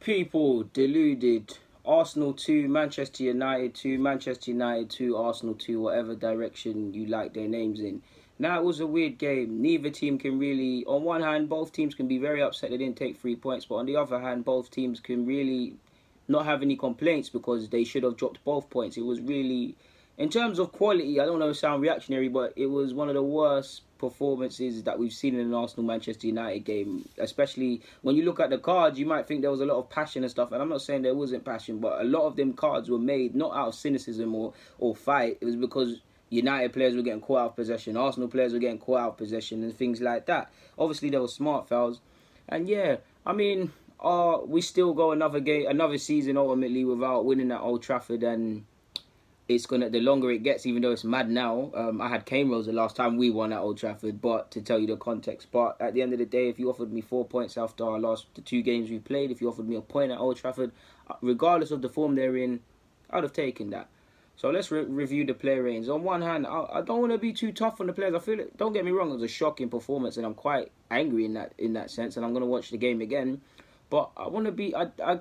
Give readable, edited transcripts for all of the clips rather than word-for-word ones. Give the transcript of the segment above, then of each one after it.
people deluded. Arsenal 2, Manchester United 2, Manchester United 2, Arsenal 2, whatever direction you like their names in. Now, it was a weird game. Neither team can really... On one hand, both teams can be very upset they didn't take 3 points. But on the other hand, both teams can really not have any complaints because they should have dropped both points. It was really... In terms of quality, I don't know if it sounds reactionary, but it was one of the worst performances that we've seen in an Arsenal-Manchester United game. Especially when you look at the cards, you might think there was a lot of passion and stuff. And I'm not saying there wasn't passion, but a lot of them cards were made not out of cynicism or fight. It was because United players were getting caught out of possession. Arsenal players were getting caught out of possession and things like that. Obviously, there were smart fouls. And yeah, I mean, we still go another season ultimately without winning at Old Trafford, and it's gonna, the longer it gets, even though it's mad now. I had Cane Rose the last time we won at Old Trafford, but to tell you the context. But at the end of the day, if you offered me 4 points after the 2 games we played, if you offered me a point at Old Trafford, regardless of the form they're in, I'd have taken that. So let's review the player ratings. On one hand, I don't want to be too tough on the players. I feel it. Don't get me wrong, it was a shocking performance, and I'm quite angry in that sense. And I'm gonna watch the game again. But I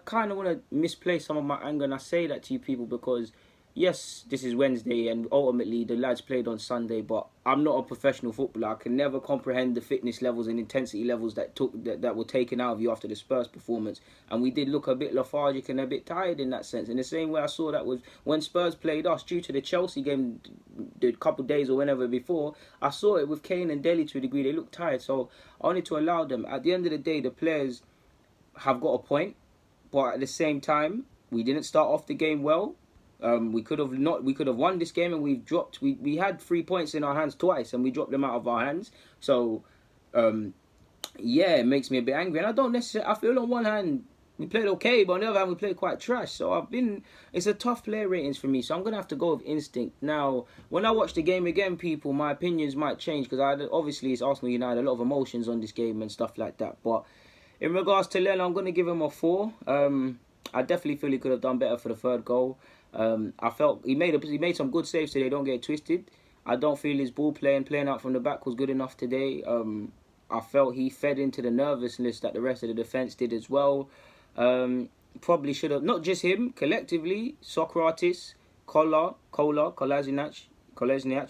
kind of want to misplace some of my anger, and I say that to you people because, yes, this is Wednesday, and ultimately the lads played on Sunday, but I'm not a professional footballer. I can never comprehend the fitness levels and intensity levels that were taken out of you after the Spurs performance. And we did look a bit lethargic and a bit tired in that sense. In the same way I saw that was when Spurs played us due to the Chelsea game the couple of days or whenever before. I saw it with Kane and Dele to a degree. They looked tired, so I wanted to allow them. At the end of the day, the players have got a point, but at the same time, we didn't start off the game well. We could have won this game, and we've dropped. We had 3 points in our hands twice, and we dropped them out of our hands. So, yeah, it makes me a bit angry. And I don't necessarily. I feel on one hand we played okay, but on the other hand we played quite trash. So it's a tough player ratings for me. So I'm gonna have to go with instinct. Now, when I watch the game again, people, my opinions might change because obviously it's Arsenal United, a lot of emotions on this game and stuff like that. But in regards to Leno, I'm gonna give him a 4. I definitely feel he could have done better for the 3rd goal. I felt he made some good saves today, don't get it twisted. I don't feel his ball playing out from the back was good enough today. I felt he fed into the nervousness that the rest of the defence did as well. Probably should have, not just him, collectively, Socrates, Kolasinac,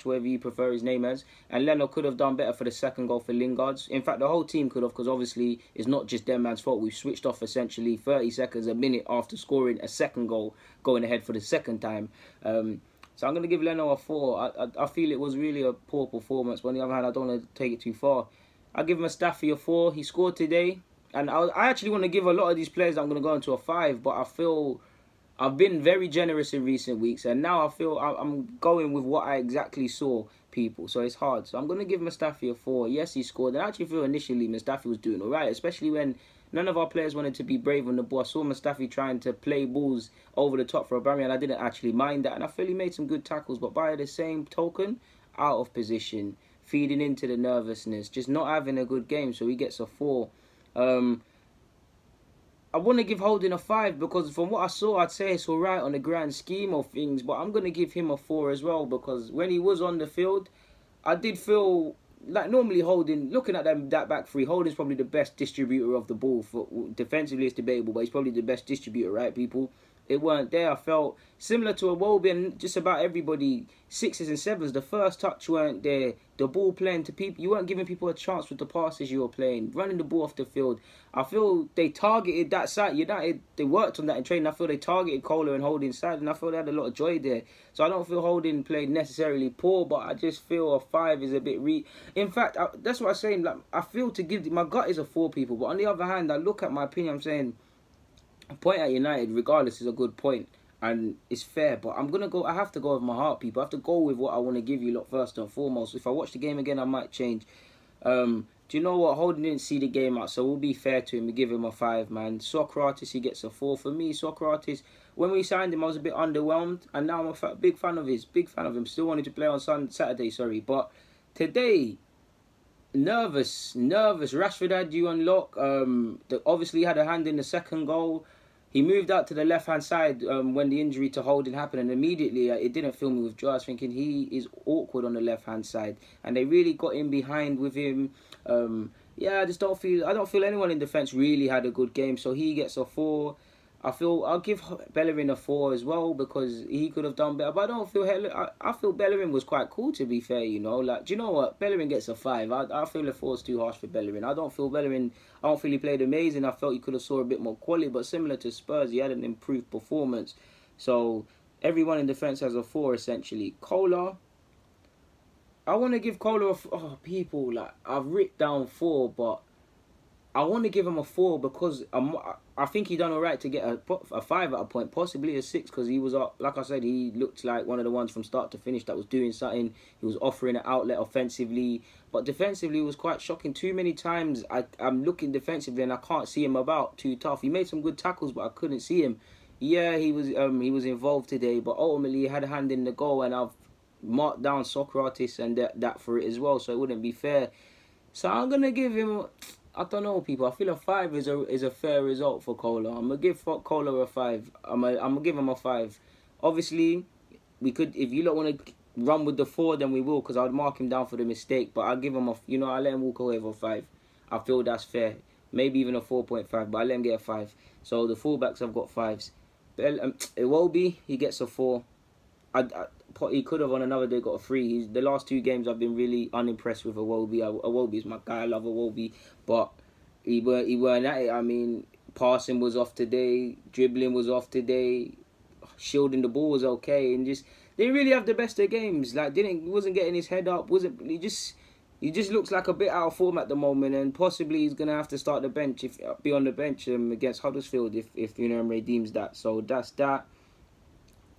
whatever you prefer his name as, and Leno could have done better for the 2nd goal for Lingard's. In fact, the whole team could have, because obviously it's not just their man's fault. We've switched off essentially 30 seconds, a minute after scoring a 2nd goal, going ahead for the 2nd time. So I'm going to give Leno a 4. I feel it was really a poor performance, but on the other hand, I don't want to take it too far. I'll give Mustafi a 4. He scored today, and I actually want to give a lot of these players, I'm going to go into a 5, but I feel I've been very generous in recent weeks, and now I feel I'm going with what I exactly saw, people. So it's hard. So I'm going to give Mustafi a 4. Yes, he scored. And I actually feel initially Mustafi was doing all right, especially when none of our players wanted to be brave on the ball. I saw Mustafi trying to play balls over the top for Aubameyang, and I didn't actually mind that. And I feel he made some good tackles, but by the same token, out of position, feeding into the nervousness, just not having a good game. So he gets a 4. I want to give Holding a 5 because from what I saw, I'd say it's all right on the grand scheme of things. But I'm going to give him a 4 as well because when he was on the field, I did feel like normally Holding, looking at that back three, Holding's probably the best distributor of the ball. Defensively, it's debatable, but he's probably the best distributor, right, people? It weren't there. I felt similar to Iwobi and just about everybody, 6s and 7s. The first touch weren't there. The ball playing to people. You weren't giving people a chance with the passes you were playing. Running the ball off the field. I feel they targeted that side. United, they worked on that in training. I feel they targeted Kohler and Holding's side, and I feel they had a lot of joy there. So I don't feel Holding played necessarily poor, but I just feel a 5 is a bit In fact, that's what I'm saying. Like, I feel to give... My gut is a 4, people. But on the other hand, I look at my opinion, I'm saying... A point at United, regardless, is a good point, and it's fair. But I have to go with my heart, people. I have to go with what I want to give you lot first and foremost. If I watch the game again, I might change. Do you know what? Holding didn't see the game out, so we'll be fair to him. We give him a 5, man. Socrates, he gets a 4. For me, Socrates, when we signed him, I was a bit underwhelmed, and now I'm a big fan of his. Big fan of him. Still wanted to play on Saturday, but today... Nervous. Rashford had you on lock. Obviously had a hand in the 2nd goal. He moved out to the left-hand side when the injury to Holding happened, and immediately it didn't fill me with joy. I was thinking he is awkward on the left-hand side, and they really got in behind with him. yeah, I don't feel anyone in defence really had a good game. So he gets a 4. I'll give Bellerin a 4 as well because he could have done better. But I don't feel I feel Bellerin was quite cool, to be fair. You know, like, do you know what? Bellerin gets a 5. I feel a 4 is too harsh for Bellerin. I don't feel he played amazing. I felt he could have saw a bit more quality. But similar to Spurs, he had an improved performance. So everyone in defence has a 4 essentially. Kola, I want to give Kola people, like, I've written down 4, but I want to give him a 4 because I think he done alright to get a 5 at a point, possibly a 6, because he was, like I said, he looked like one of the ones from start to finish that was doing something. He was offering an outlet offensively, but defensively it was quite shocking. Too many times I'm looking defensively and I can't see him about. Too tough. He made some good tackles, but I couldn't see him. Yeah, he was involved today, but ultimately he had a hand in the goal, and I've marked down Socrates and that for it as well, so it wouldn't be fair. So I'm gonna give him, I don't know, people. I feel a 5 is a fair result for Kola. I'm gonna give Kola a 5. I'm gonna give him a 5. Obviously, we could, if you don't want to run with the 4, then we will, because I would mark him down for the mistake. But I'll give him I let him walk away with a 5. I feel that's fair. Maybe even a 4.5, but I let him get a 5. So the fullbacks have got 5s. Iwobi, he gets a 4. He could have on another day got a 3. The last 2 games I've been really unimpressed with Iwobi. Iwobi is my guy. I love Iwobi, but he weren't at it. I mean, passing was off today, dribbling was off today, shielding the ball was okay, and just didn't really have the best of games. Like, wasn't getting his head up. He just looks like a bit out of form at the moment, and possibly he's gonna have to start the bench be on the bench against Huddersfield if Emery deems that. So that's that.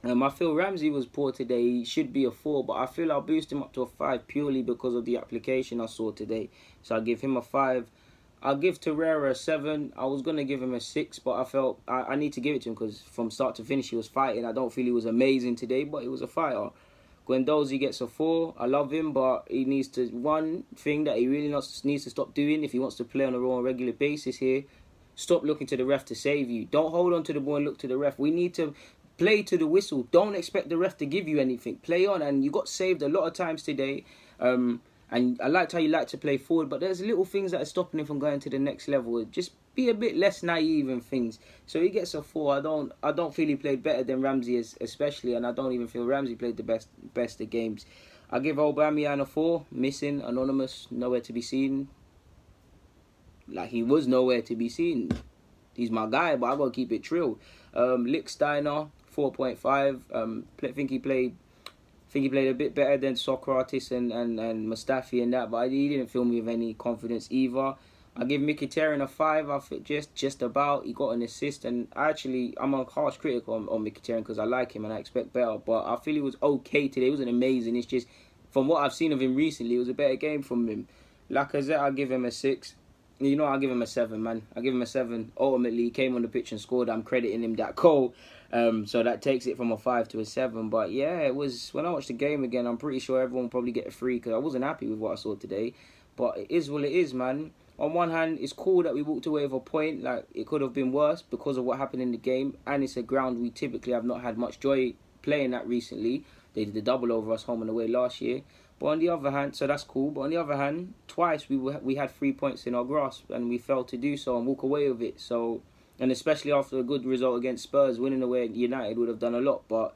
I feel Ramsey was poor today. He should be a 4, but I feel I'll boost him up to a 5 purely because of the application I saw today. So I'll give him a 5. I'll give Torreira a 7. I was going to give him a 6, but I felt I need to give it to him because from start to finish he was fighting. I don't feel he was amazing today, but he was a fighter. Guendouzi gets a 4. I love him, but he needs to... One thing that he really needs to stop doing if he wants to play on a regular basis here, stop looking to the ref to save you. Don't hold on to the ball and look to the ref. We need to... play to the whistle. Don't expect the ref to give you anything. Play on, and you got saved a lot of times today. And I liked how you like to play forward, but there's little things that are stopping him from going to the next level. Just be a bit less naive in things. So he gets a 4. I don't feel he played better than Ramsey especially, and I don't even feel Ramsey played the best of games. I give Aubameyang a 4. Missing, anonymous, nowhere to be seen. Like, he was nowhere to be seen. He's my guy, but I gotta keep it trill. Lichtsteiner, 4.5. I think he played a bit better than Socrates and Mustafi and that, but he didn't fill me with any confidence either. I give Mkhitaryan a 5. I feel just about. He got an assist, and I'm a harsh critic on Mkhitaryan because I like him and I expect better, but I feel he was okay today. It wasn't amazing. It's just, from what I've seen of him recently, it was a better game from him. Lacazette, I'll give him a 6. You know, I'll give him a 7, man. I'll give him a 7. Ultimately, he came on the pitch and scored. I'm crediting him that goal. So that takes it from a 5 to a 7. But yeah, it was, when I watched the game again, I'm pretty sure everyone will probably get a 3 because I wasn't happy with what I saw today. But it is what it is, man. On one hand, it's cool that we walked away with a point. Like, it could have been worse because of what happened in the game. And it's a ground we typically have not had much joy playing at recently. They did the double over us home and away last year. But on the other hand, so that's cool. But on the other hand, twice we had 3 points in our grasp and we failed to do so and walk away with it. So, and especially after a good result against Spurs, winning away at United would have done a lot. But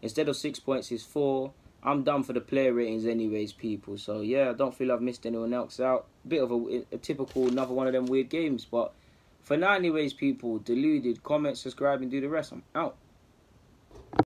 instead of 6 points, it's 4. I'm done for the player ratings anyways, people. So yeah, I don't feel I've missed anyone else out. Bit of a typical, another one of them weird games. But for now anyways, people, deluded, comment, subscribe and do the rest. I'm out.